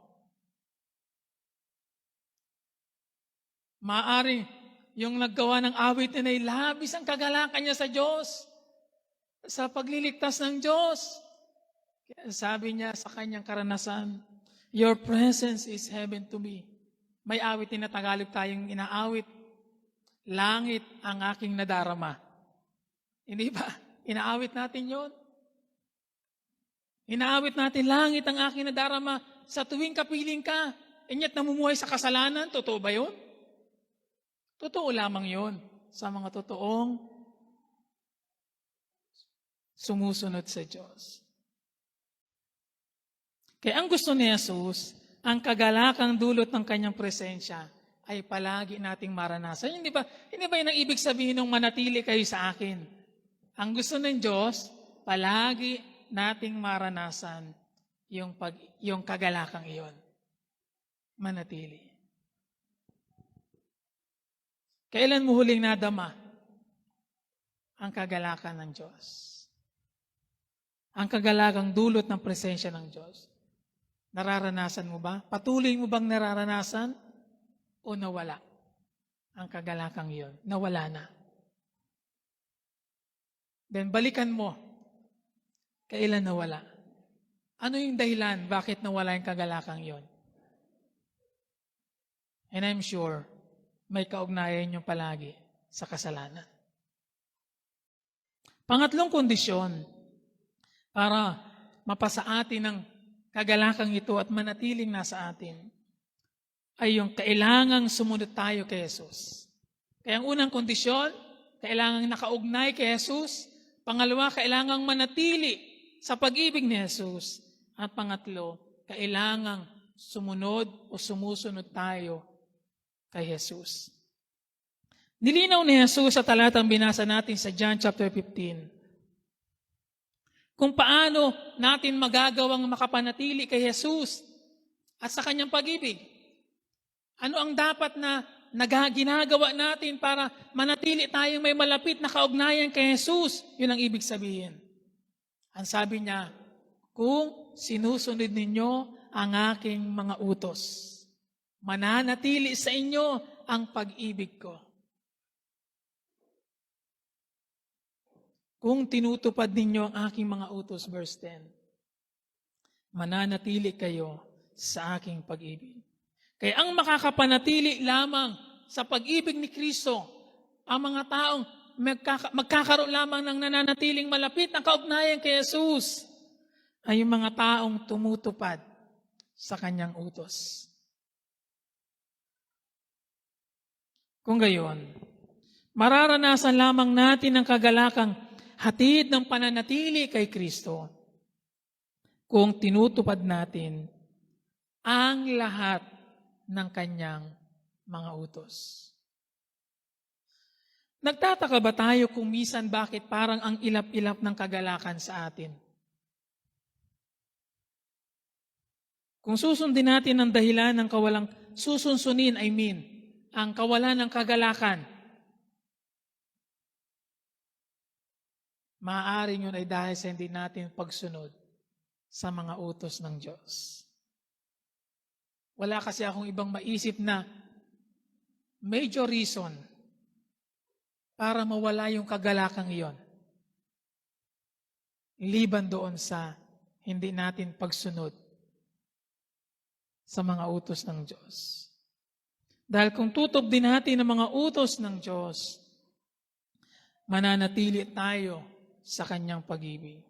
A: Maaaring yung naggawa ng awit na ay labis ang kagalakan niya sa Diyos, sa pagliligtas ng Diyos. Kaya sabi niya sa kanyang karanasan, your presence is heaven to me. May awit na Tagalog tayong inaawit, langit ang aking nadarama. Hindi ba? Inaawit natin yon. Inaawit natin, langit ang aking nadarama sa tuwing kapiling ka. Inyat namumuhay sa kasalanan. Totoo ba yun? Totoo lamang yun sa mga totoong sumusunod sa Diyos. Kaya ang gusto ni Jesus, ang kagalakang dulot ng kanyang presensya ay palagi nating maranasan. Hindi ba yun ang ibig sabihin ng manatili kayo sa akin? Ang gusto ng Diyos, palagi nating maranasan yung kagalakang iyon. Manatili. Kailan mo huling nadama ang kagalakan ng Diyos? Ang kagalakang dulot ng presensya ng Diyos. Nararanasan mo ba? Patuloy mo bang nararanasan? O nawala ang kagalakang iyon? Nawala na. Then balikan mo. Kailan nawala? Ano yung dahilan bakit nawala yung kagalakang iyon? And I'm sure, may kaugnayan yung palagi sa kasalanan. Pangatlong kondisyon para mapasa atin ng kagalakang ito at manatiling nasa atin ay yung kailangang sumunod tayo kay Jesus. Kaya ang unang kondisyon, kailangang nakaugnay kay Jesus. Pangalawa, kailangang manatili sa pag-ibig ni Jesus. At pangatlo, kailangang sumunod o sumusunod tayo kay Jesus. Nilinaw ni Jesus sa talatang binasa natin sa John chapter 15 kung paano natin magagawang makapanatili kay Jesus at sa kanyang pag-ibig. Ano ang dapat na ginagawa natin para manatili tayong may malapit na kaugnayan kay Jesus? Yun ang ibig sabihin. Ang sabi niya, kung sinusunod ninyo ang aking mga utos, mananatili sa inyo ang pag-ibig ko. Kung tinutupad ninyo ang aking mga utos, verse 10, mananatili kayo sa aking pag-ibig. Kaya ang makakapanatili lamang sa pag-ibig ni Kristo, ang mga taong magkakaroon lamang ng nananatiling malapit na kaugnayan kay Jesus, ay yung mga taong tumutupad sa kanyang utos. Kung gayon, mararanasan lamang natin ang kagalakang hatid ng pananatili kay Kristo kung tinutupad natin ang lahat ng kanyang mga utos. Nagtataka ba tayo kung minsan bakit parang ang ilap-ilap ng kagalakan sa atin? Kung susundin natin ang dahilan ng kawalang susunsunin, ang kawalan ng kagalakan, maaaring yun ay dahil sa hindi natin pagsunod sa mga utos ng Diyos. Wala kasi akong ibang maisip na major reason para mawala yung kagalakang iyon. Liban doon sa hindi natin pagsunod sa mga utos ng Diyos. Dahil kung tutob din natin ang mga utos ng Diyos, mananatili tayo sa kanyang pag-ibig.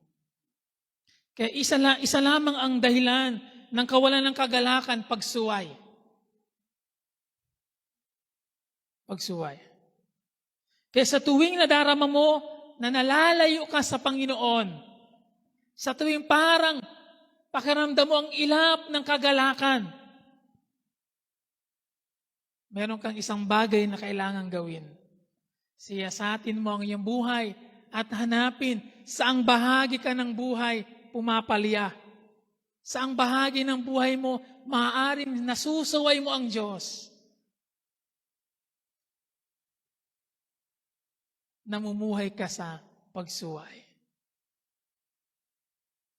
A: Kaya isa lamang ang dahilan ng kawalan ng kagalakan, pagsuway. Pagsuway. Kaya sa tuwing nadarama mo na nalalayo ka sa Panginoon, sa tuwing parang pakiramdam mo ang ilap ng kagalakan, meron kang isang bagay na kailangang gawin. Siyasatin mo ang iyong buhay at hanapin saang bahagi ka ng buhay pumapalya. Saang bahagi ng buhay mo maaaring nasusuway mo ang Diyos. Namumuhay ka sa pagsuway.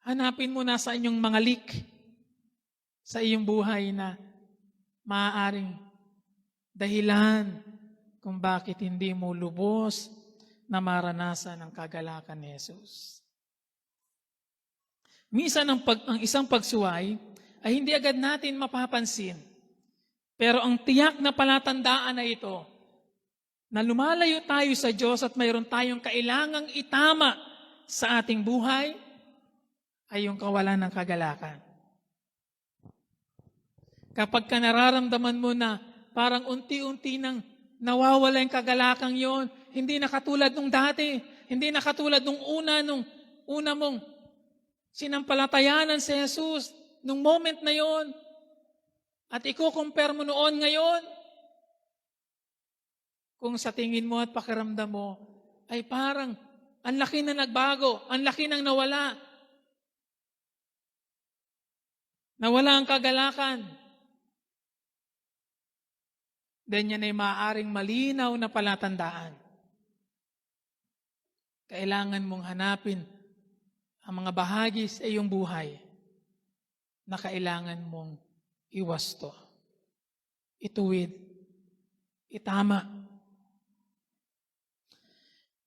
A: Hanapin mo na sa inyong mga leak sa iyong buhay na maaaring dahilan kung bakit hindi mo lubos na maranasan ang kagalakan ni Jesus. Minsan ang isang pagsuway ay hindi agad natin mapapansin. Pero ang tiyak na palatandaan na ito, na lumalayo tayo sa Diyos at mayroon tayong kailangang itama sa ating buhay, ay yung kawalan ng kagalakan. Kapag ka nararamdaman mo na parang unti-unti nang nawawala yung kagalakang yon, hindi na katulad nung dati, hindi na katulad nung una mong sinampalatayanan si Jesus, nung moment na yon, at i-compare mo noon ngayon, kung sa tingin mo at pakiramdam mo, ay parang ang laki na nagbago, ang laki nang nawala. Nawala ang kagalakan. Then yan ay maaaring malinaw na palatandaan. Kailangan mong hanapin ang mga bahagi sa iyong buhay na kailangan mong iwasto, ituwid, itama.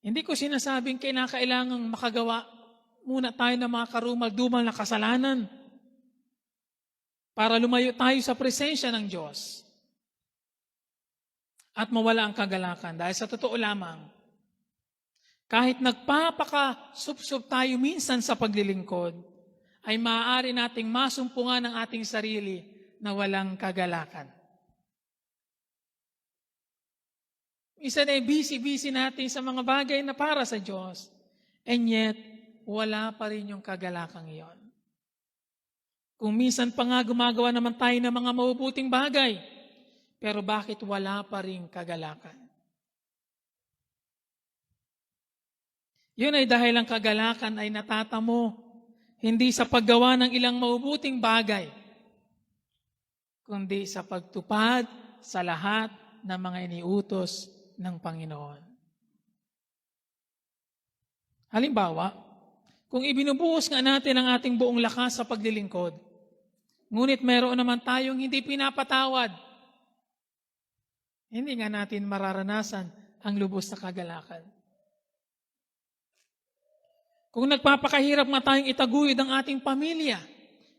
A: Hindi ko sinasabing kailangang makagawa muna tayo ng mga karumal-dumal na kasalanan para lumayo tayo sa presensya ng Diyos at mawala ang kagalakan. Dahil sa totoo lamang, kahit nagpapaka-sup-sup tayo minsan sa paglilingkod, ay maaari nating masumpungan ang ating sarili na walang kagalakan. Minsan ay busy-busy natin sa mga bagay na para sa Diyos, and yet, wala pa rin yung kagalakang iyon. Kung minsan pa nga gumagawa naman tayo ng mga mabubuting bagay, pero bakit wala pa rin kagalakan? Yun ay dahil ang kagalakan ay natatamo, hindi sa paggawa ng ilang mabubuting bagay, kundi sa pagtupad sa lahat ng mga iniutos ng Panginoon. Halimbawa, kung ibinubuhos nga natin ang ating buong lakas sa paglilingkod, ngunit mayroon naman tayong hindi pinapatawad, hindi nga natin mararanasan ang lubos na kagalakan. Kung nagpapakahirap nga tayong itaguyod ang ating pamilya,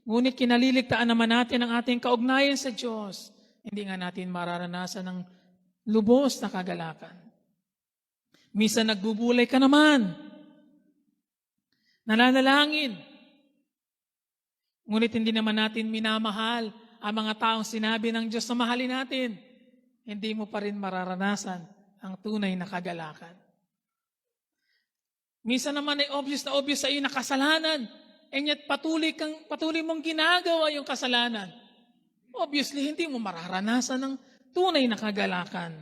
A: ngunit kinaliligtaan naman natin ang ating kaugnayan sa Diyos, hindi nga natin mararanasan ang lubos na kagalakan. Minsan nagbubulay ka naman, nananalangin, ngunit hindi naman natin minamahal ang mga taong sinabi ng Diyos na mahalin natin, hindi mo pa rin mararanasan ang tunay na kagalakan. Minsan naman ay obvious na obvious sa iyo na kasalanan, and yet patuloy mong ginagawa yung kasalanan, obviously, hindi mo mararanasan ng tunay na kagalakan.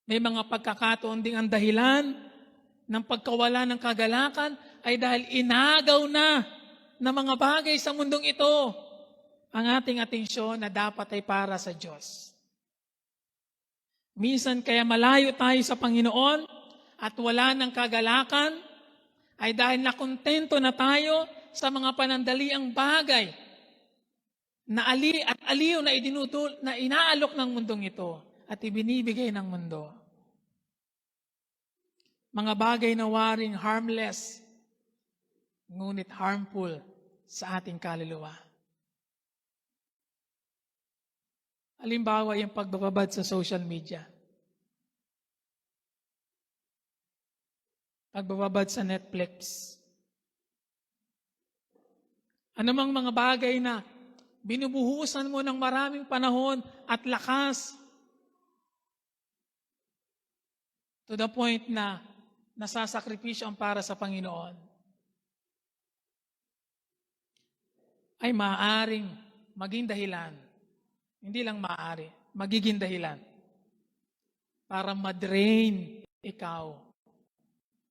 A: May mga pagkakataon ding ang dahilan ng pagkawala ng kagalakan ay dahil inagaw na ng mga bagay sa mundong ito ang ating atensyon na dapat ay para sa Diyos. Minsan kaya malayo tayo sa Panginoon at wala ng kagalakan ay dahil nakontento na tayo sa mga panandaliang bagay na aliw na inaalok ng mundong ito at ibinibigay ng mundo. Mga bagay na waring harmless, ngunit harmful sa ating kaluluwa. Halimbawa, yung pagbababad sa social media. Pagbababad sa Netflix. Anumang mga bagay na binubuhusan mo ng maraming panahon at lakas to the point na nasasakripisyo ang para sa Panginoon, ay maaaring maging dahilan, hindi lang maaari, magiging dahilan para madrain ikaw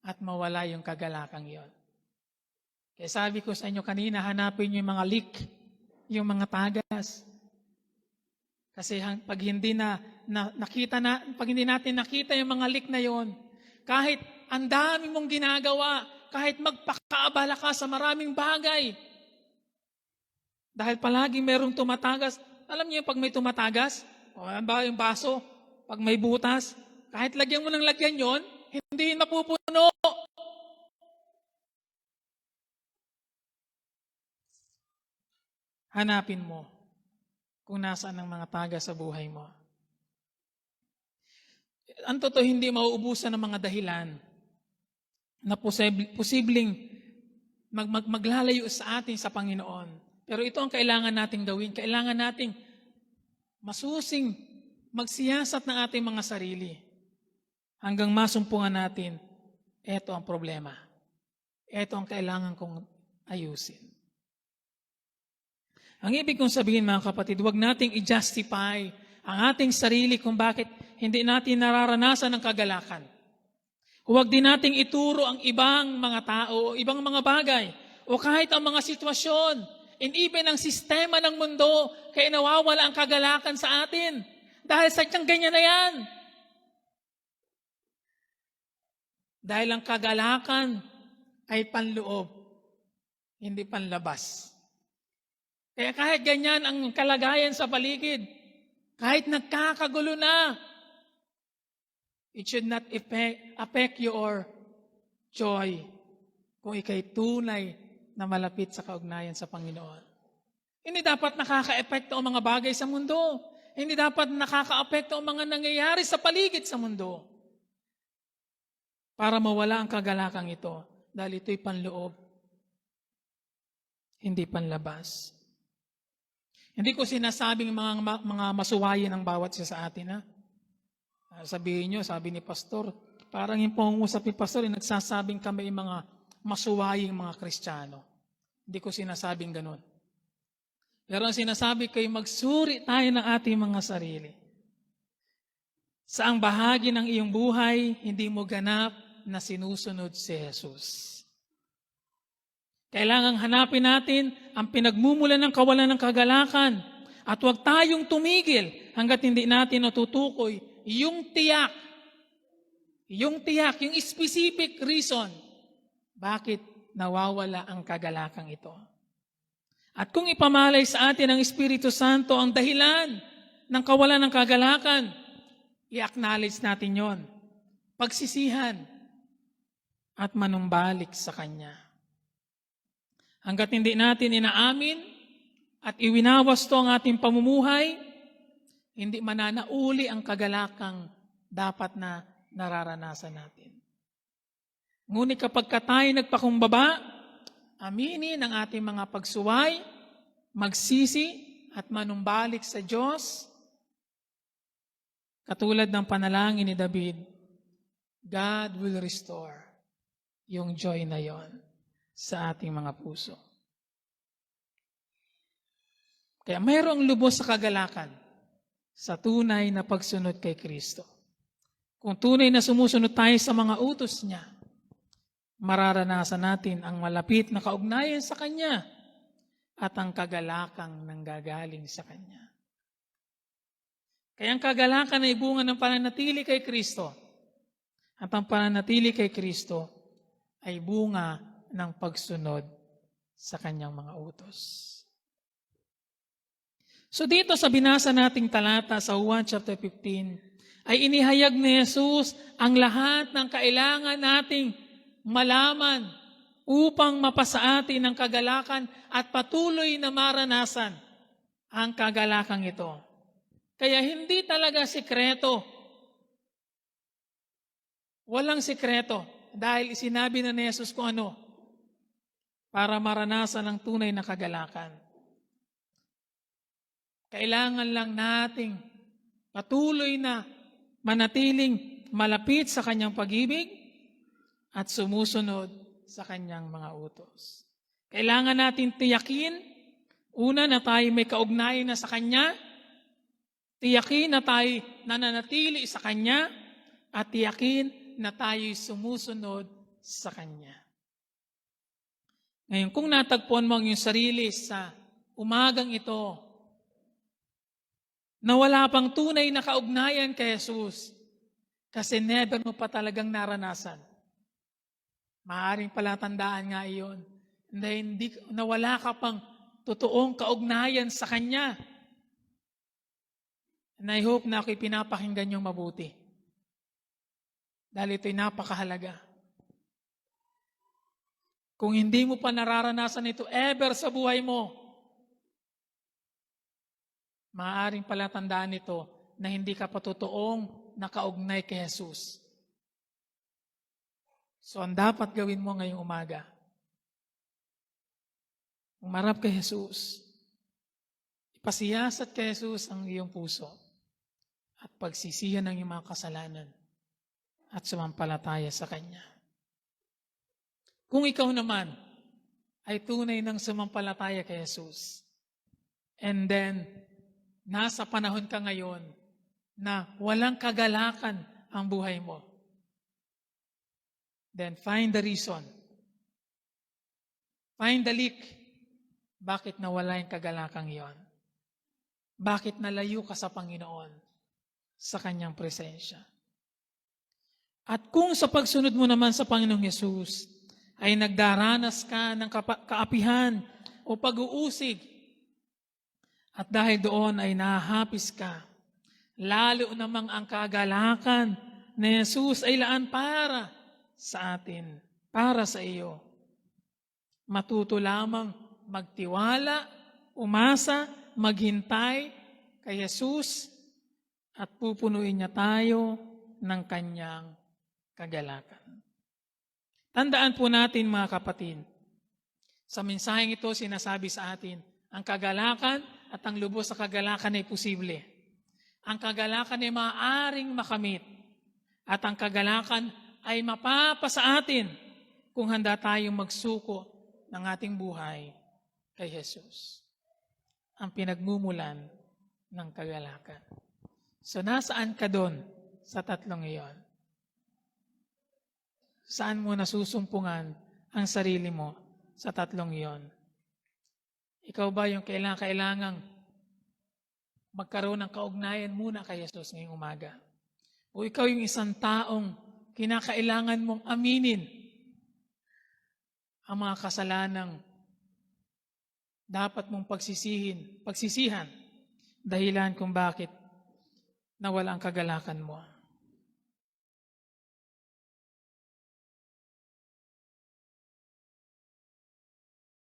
A: at mawala yung kagalakang yon. Kaya sabi ko sa inyo kanina, hanapin yung mga leak, yung mga tagas. Kasi pag hindi natin nakita yung mga leak na yon, kahit ang dami mong ginagawa, kahit magpakaabala ka sa maraming bagay, dahil palagi merong tumatagas. Alam niyo pag may tumatagas, yung baso, pag may butas, kahit lagyan mo ng lagyan yon, hindi mapupuno. Hanapin mo kung nasaan ang mga tagas sa buhay mo. Ang totoo, hindi mauubusan ng mga dahilan na posibleng maglalayo sa atin sa Panginoon. Pero ito ang kailangan nating gawin. Kailangan nating masusing magsiyasat ng ating mga sarili hanggang masumpungan natin, eto ang problema. Eto ang kailangan kong ayusin. Ang ibig kong sabihin, mga kapatid, huwag nating i-justify ang ating sarili kung bakit hindi natin nararanasan ang kagalakan. Huwag din nating ituro ang ibang mga tao, ibang mga bagay, o kahit ang mga sitwasyon, and even ang sistema ng mundo, kaya nawawala ang kagalakan sa atin. Dahil sadyang ganyan na yan. Dahil ang kagalakan ay panloob, hindi panlabas. Kaya kahit ganyan ang kalagayan sa paligid, kahit nagkakagulo na, it should not affect your joy kung ikay tunay na malapit sa kaugnayan sa Panginoon. Hindi dapat nakaka-epekto ang mga bagay sa mundo. Hindi dapat nakaka-apekto ang mga nangyayari sa paligid sa mundo. Para mawala ang kagalakang ito, dahil ito'y panloob, hindi panlabas. Hindi ko sinasabing mga masuwayin ang bawat isa sa atin. Sabihin nyo, sabi ni Pastor, parang yung pangungusap ni Pastor, nagsasabing kami mga masuwaying mga Kristiyano. Hindi ko sinasabing ganun. Pero ang sinasabi ko ay magsuri tayo ng ating mga sarili. Saang bahagi ng iyong buhay, hindi mo ganap na sinusunod si Jesus. Kailangang hanapin natin ang pinagmumulan ng kawalan ng kagalakan at huwag tayong tumigil hanggat hindi natin natutukoy yung tiyak, yung specific reason bakit nawawala ang kagalakang ito. At kung ipamalay sa atin ng Espiritu Santo ang dahilan ng kawalan ng kagalakan, i-acknowledge natin yon, pagsisihan, at manumbalik sa Kanya. Hanggat hindi natin inaamin at iwinawas to ang ating pamumuhay, hindi mananauli ang kagalakang dapat na nararanasan natin. Ngunit kapag tayo nagpakumbaba, aminin ang ating mga pagsuway, magsisi at manumbalik sa Diyos, katulad ng panalangin ni David, God will restore yung joy na yon. sa ating mga puso. Kaya mayroong lubos sa kagalakan sa tunay na pagsunod kay Kristo. Kung tunay na sumusunod tayo sa mga utos niya, mararanasan natin ang malapit na kaugnayan sa Kanya at ang kagalakang nanggagaling sa Kanya. Kaya ang kagalakan ay bunga ng pananatili kay Kristo. At ang pananatili kay Kristo ay bunga ng pagsunod sa Kanyang mga utos. So dito sa binasa nating talata sa Juan chapter 15, ay inihayag ni Jesus ang lahat ng kailangan nating malaman upang mapasa atin ang kagalakan at patuloy na maranasan ang kagalakang ito. Kaya hindi talaga sikreto. Walang sikreto dahil sinabi na ni Jesus kung ano para maranasan ang tunay na kagalakan. Kailangan lang nating patuloy na manatiling malapit sa Kanyang pag-ibig at sumusunod sa Kanyang mga utos. Kailangan natin tiyakin, una na tayo may kaugnayan na sa Kanya, tiyakin na tayo nananatili sa Kanya, at tiyakin na tayo'y sumusunod sa Kanya. Ngayon, kung natagpuan mo ang iyong sarili sa umagang ito, na wala pang tunay na kaugnayan kay Jesus, kasi never mo pa talagang naranasan, maaaring palatandaan nga iyon, na wala ka pang totoong kaugnayan sa Kanya. And I hope na ako'y pinapakinggan niyong mabuti. Dahil ito'y napakahalaga. Kung hindi mo pa nararanasan ito ever sa buhay mo, maaaring palatandaan ito na hindi ka pa totoong nakaugnay kay Jesus. So, ang dapat gawin mo ngayong umaga, umarap kay Jesus, ipasiyasat kay Jesus ang iyong puso, at pagsisihan ng iyong mga kasalanan, at sumampalataya sa Kanya. Kung ikaw naman ay tunay ng sumampalataya kay Jesus, and then, nasa panahon ka ngayon na walang kagalakan ang buhay mo, then find the reason. Find the leak. Bakit nawala yung kagalakang iyon? Bakit nalayo ka sa Panginoon, sa Kanyang presensya? At kung sa pagsunod mo naman sa Panginoong Yesus ay nagdaranas ka ng kaapihan o pag-uusig, at dahil doon ay nahahapis ka, lalo namang ang kagalakan na Jesus ay laan para sa atin, para sa iyo. Matuto lamang magtiwala, umasa, maghintay kay Jesus at pupunuin niya tayo ng Kanyang kagalakan. Tandaan po natin mga kapatid, sa mensaheng ito sinasabi sa atin, ang kagalakan at ang lubos sa kagalakan ay posible. Ang kagalakan ay maaaring makamit. At ang kagalakan ay mapapasa atin kung handa tayong magsuko ng ating buhay kay Jesus. Ang pinagmumulan ng kagalakan. So nasaan ka doon sa tatlong iyon? Saan mo nasusumpungan ang sarili mo sa tatlong iyon? Ikaw ba yung kailangang magkaroon ng kaugnayan muna kay Jesus ngayong umaga? O ikaw yung isang taong kinakailangan mong aminin ang mga kasalanang dapat mong pagsisihan, dahilan kung bakit nawala ang kagalakan mo?